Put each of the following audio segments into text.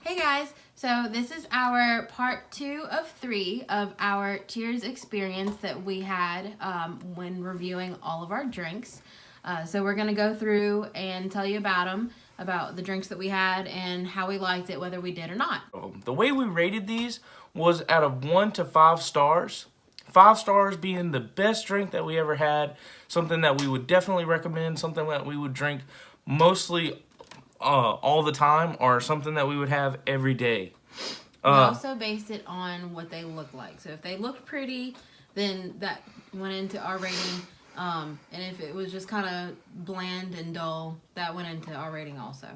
Hey guys, so this is our part 2 of 3 of our Cheers experience that we had when reviewing all of our drinks. So we're going to go through and tell you about them, about the drinks that we had and how we liked it, whether we did or not. The way we rated these was out of 1 to 5 stars. 5 stars being the best drink that we ever had, something that we would definitely recommend, something that we would drink mostly all the time, or something that we would have every day. We also based it on what they look like. So if they looked pretty, then that went into our rating. And if it was just kind of bland and dull, that went into our rating also.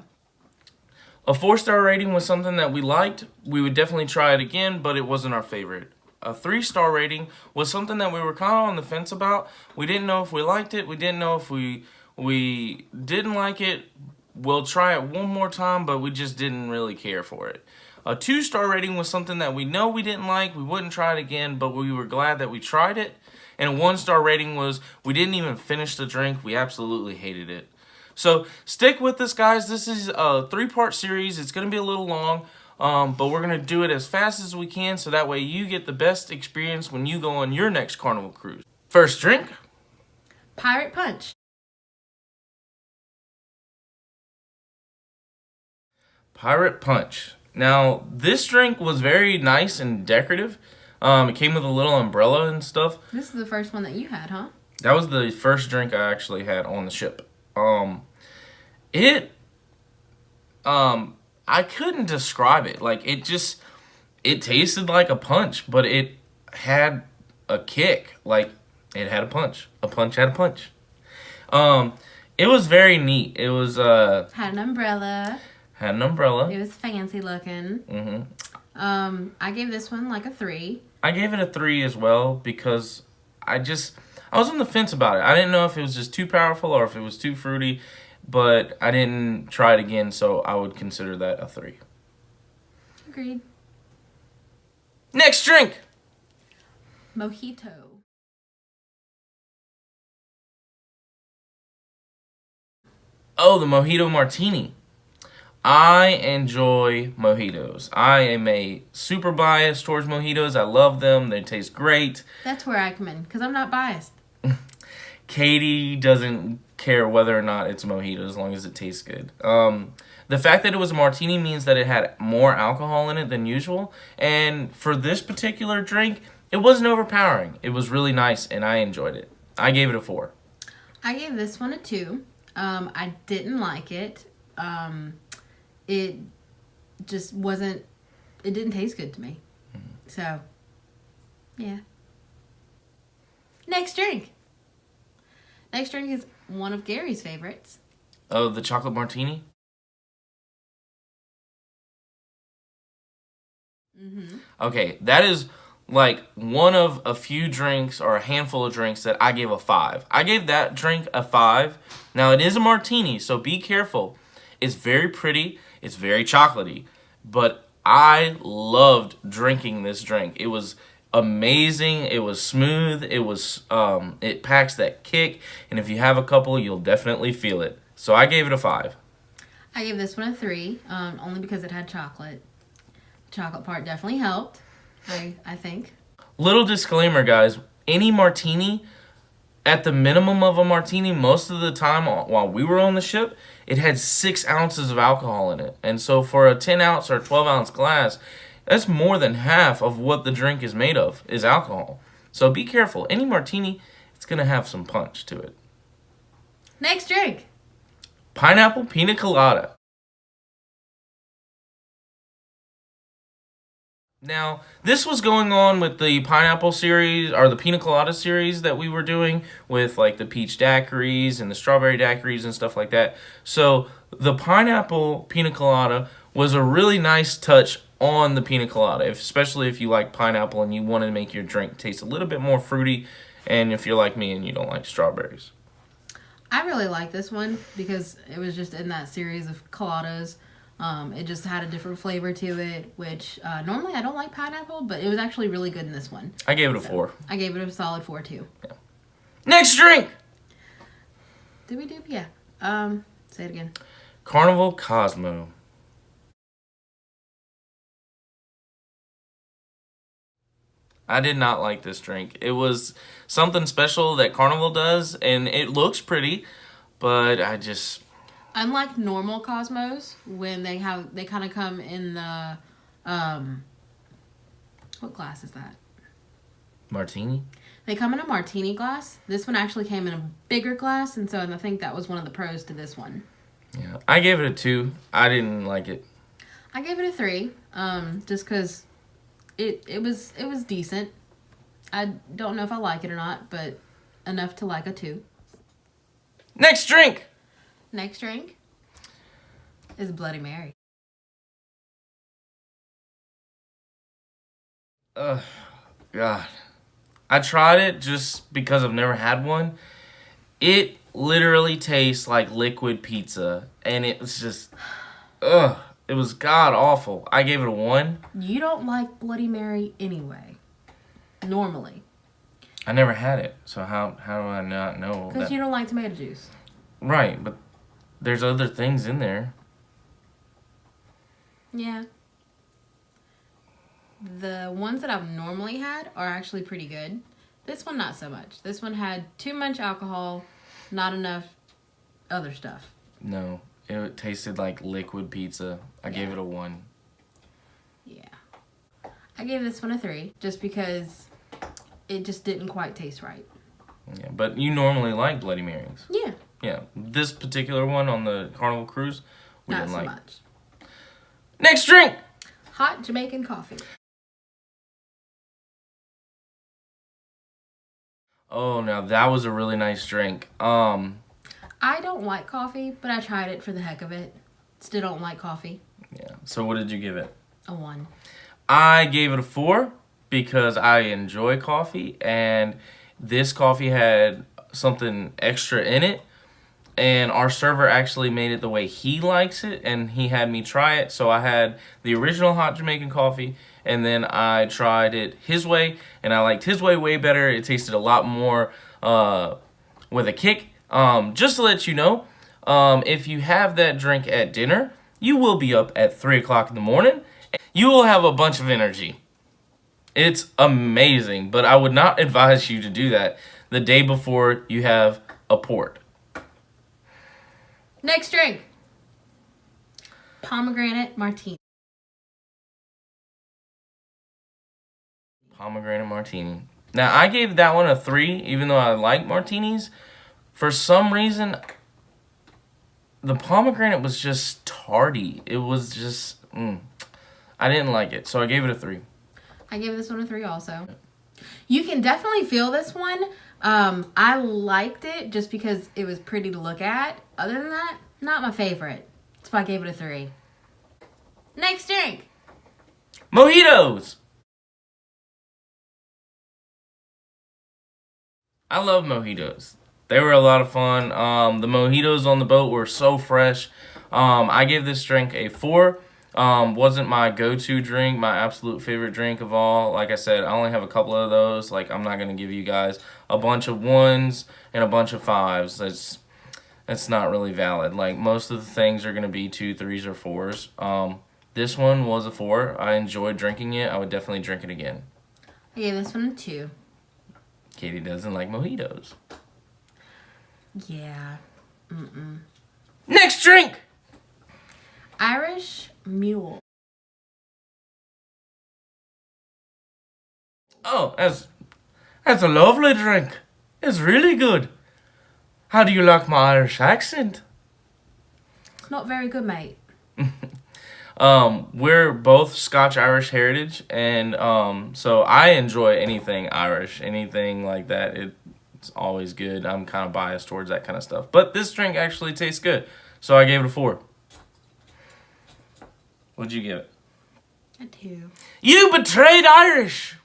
A 4-star rating was something that we liked. We would definitely try it again, but it wasn't our favorite. A 3-star rating was something that we were kind of on the fence about. We didn't know if we liked it. We didn't know if we didn't like it. We'll try it one more time, but we just didn't really care for it. A 2-star rating was something that we know we didn't like. We wouldn't try it again, but we were glad that we tried it. And a 1-star rating was we didn't even finish the drink. We absolutely hated it. So stick with us, guys. This is a 3-part series. It's going to be a little long, but we're going to do it as fast as we can so that way you get the best experience when you go on your next Carnival cruise. First drink. Pirate Punch. Pirate Punch. Now, this drink was very nice and decorative. It came with a little umbrella and stuff. This is the first one that you had, huh? That was the first drink I actually had on the ship. I couldn't describe it. Like, it tasted like a punch, but it had a kick. Like, it had a punch. A punch had a punch. It was very neat. It was, Had an umbrella. Had an umbrella. It was fancy looking. Mm-hmm. I gave this one like a 3. I gave it a 3 as well because I was on the fence about it. I didn't know if it was just too powerful or if it was too fruity, but I didn't try it again, so I would consider that a 3. Agreed. Next drink. Mojito. Oh, the Mojito Martini. I enjoy mojitos. I am a super biased towards mojitos. I love them. They taste great. That's where I come in, because I'm not biased. Katie doesn't care whether or not it's a mojito as long as it tastes good. The fact that it was a martini means that it had more alcohol in it than usual. And for this particular drink, it wasn't overpowering. It was really nice, and I enjoyed it. I gave it a 4. I gave this one a 2. I didn't like it. It just wasn't, it didn't taste good to me. So, yeah. Next drink. Next drink is one of Gary's favorites. Oh, the chocolate martini? Mm-hmm. Okay, that is like one of a few drinks or a handful of drinks that I gave a 5. I gave that drink a 5. Now, it is a martini, so be careful. It's very pretty. It's very chocolatey. But I loved drinking this drink. It was amazing. It was smooth. It packs that kick. And if you have a couple, you'll definitely feel it. So I gave it a 5. I gave this one a 3, only because it had chocolate. The chocolate part definitely helped, I think. Little disclaimer, guys. Any martini, at the minimum of a martini, most of the time while we were on the ship, it had 6 ounces of alcohol in it. And so for a 10-ounce or 12-ounce glass, that's more than half of what the drink is made of, is alcohol. So be careful. Any martini, it's going to have some punch to it. Next drink. Pineapple Pina Colada. Now, this was going on with the pineapple series, or the pina colada series that we were doing with like the peach daiquiris and the strawberry daiquiris and stuff like that. So the pineapple pina colada was a really nice touch on the pina colada, especially if you like pineapple and you want to make your drink taste a little bit more fruity, and if you're like me and you don't like strawberries. I really like this one because it was just in that series of coladas. It just had a different flavor to it, which normally I don't like pineapple, but it was actually really good in this one. I gave it a 4. I gave it a solid 4 too. Yeah. Next drink. Did we do? Yeah. Say it again. Carnival Cosmo. I did not like this drink. It was something special that Carnival does, and it looks pretty, but I just... Unlike normal Cosmos, when they kind of come in the, what glass is that? Martini? They come in a martini glass. This one actually came in a bigger glass, and so I think that was one of the pros to this one. Yeah, I gave it a 2. I didn't like it. I gave it a 3, just because it was decent. I don't know if I like it or not, but enough to like a 2. Next drink! Next drink is Bloody Mary. God. I tried it just because I've never had one. It literally tastes like liquid pizza, and it was just, it was god awful. I gave it a 1. You don't like Bloody Mary anyway, normally. I never had it, so how do I not know? Because you don't like tomato juice. Right, but there's other things in there. Yeah. The ones that I've normally had are actually pretty good. This one, not so much. This one had too much alcohol, not enough other stuff. No, it tasted like liquid pizza. I gave it a 1. Yeah. I gave this one a 3, just because it just didn't quite taste right. Yeah, but you normally like Bloody Marys. Yeah. Yeah, this particular one on the Carnival cruise, we Not didn't so like. much. Next drink! Hot Jamaican coffee. Oh, now that was a really nice drink. I don't like coffee, but I tried it for the heck of it. Still don't like coffee. Yeah, so what did you give it? A 1. I gave it a 4 because I enjoy coffee, and this coffee had something extra in it, and our server actually made it the way he likes it, and he had me try it. So I had the original hot Jamaican coffee, and then I tried it his way, and I liked his way better. It tasted a lot more with a kick. Just to let you know, if you have that drink at dinner, you will be up at 3 o'clock in the morning. You will have a bunch of energy. It's amazing, but I would not advise you to do that the day before you have a port. Next drink. Pomegranate Martini. Pomegranate Martini. Now, I gave that one a 3, even though I like martinis. For some reason, the pomegranate was just tardy. It was just, I didn't like it, so I gave it a 3. I gave this one a 3 also. You can definitely feel this one. I liked it just because it was pretty to look at. Other than that, not my favorite. So I gave it a 3. Next drink. Mojitos! I love mojitos. They were a lot of fun. The mojitos on the boat were so fresh. I gave this drink a 4. Wasn't my go-to drink, my absolute favorite drink of all. Like I said, I only have a couple of those. Like, I'm not going to give you guys a bunch of 1s and a bunch of 5s. That's not really valid. Like, most of the things are going to be 2, 3s, or 4s. This one was a 4. I enjoyed drinking it. I would definitely drink it again. I gave this one a 2. Katie doesn't like mojitos. Yeah. Next drink! Irish Mule. Oh, that's a lovely drink. It's really good. How do you like my Irish accent? It's not very good, mate. We're both Scotch-Irish heritage, and so I enjoy anything Irish, anything like that. It's always good. I'm kind of biased towards that kind of stuff. But this drink actually tastes good, so I gave it a 4. What'd you give it? A 2. You betrayed Irish!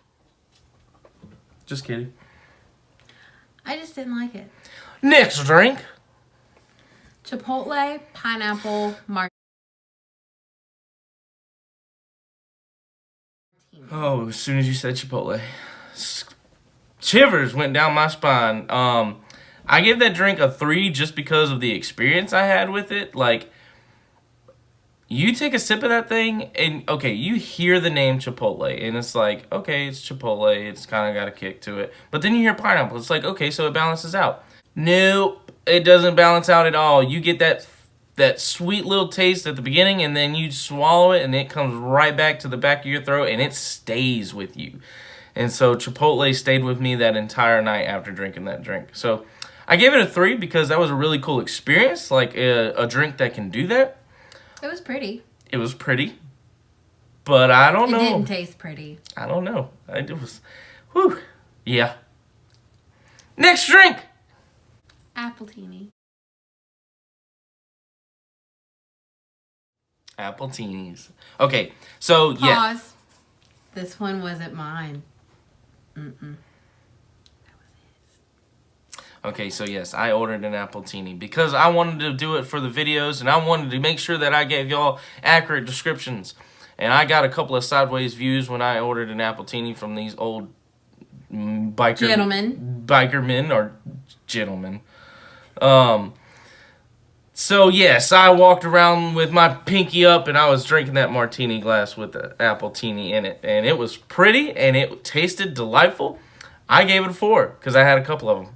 Just kidding. I just didn't like it. Next drink. Chipotle Pineapple Martini. Oh, as soon as you said Chipotle, shivers went down my spine. I gave that drink a 3 just because of the experience I had with it. Like, You take a sip of that thing, and okay, you hear the name Chipotle, and it's like, okay, it's Chipotle, it's kind of got a kick to it. But then you hear pineapple, it's like, okay, so it balances out. Nope, it doesn't balance out at all. You get that sweet little taste at the beginning, and then you swallow it, and it comes right back to the back of your throat, and it stays with you. And so Chipotle stayed with me that entire night after drinking that drink. So I gave it a 3 because that was a really cool experience, like a drink that can do that. It was pretty. It was pretty, but I don't know. It didn't taste pretty. I don't know. It was, whew, yeah. Next drink. Appletini. Appletinis. Okay, so yeah. Pause. This one wasn't mine. Mm-mm. Okay, so yes, I ordered an Appletini because I wanted to do it for the videos, and I wanted to make sure that I gave y'all accurate descriptions. And I got a couple of sideways views when I ordered an Appletini from these old bikermen or gentlemen. So yes, I walked around with my pinky up, and I was drinking that martini glass with the Appletini in it, and it was pretty, and it tasted delightful. I gave it a 4 because I had a couple of them.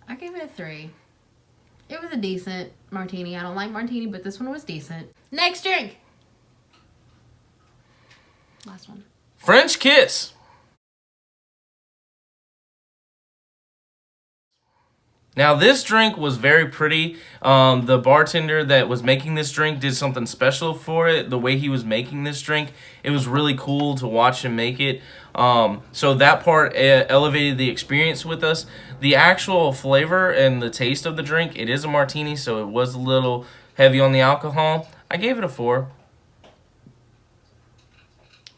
I gave it a 3. It was a decent martini. I don't like martini, but this one was decent. Next drink. Last one. French Kiss. Now this drink was very pretty. The bartender that was making this drink did something special for it. The way he was making this drink, it was really cool to watch him make it. So that part elevated the experience with us. The actual flavor and the taste of the drink, it is a martini, so it was a little heavy on the alcohol. I gave it a 4.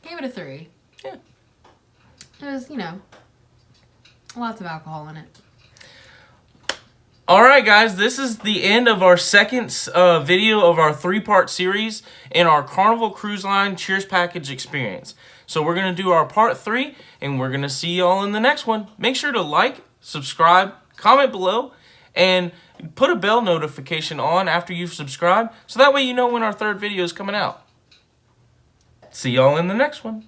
Gave it a 3. Yeah. It was, lots of alcohol in it. Alright guys, this is the end of our second video of our 3-part series in our Carnival Cruise Line Cheers Package experience. So we're going to do our part 3, and we're going to see y'all in the next one. Make sure to like, subscribe, comment below, and put a bell notification on after you've subscribed, so that way you know when our 3rd video is coming out. See y'all in the next one.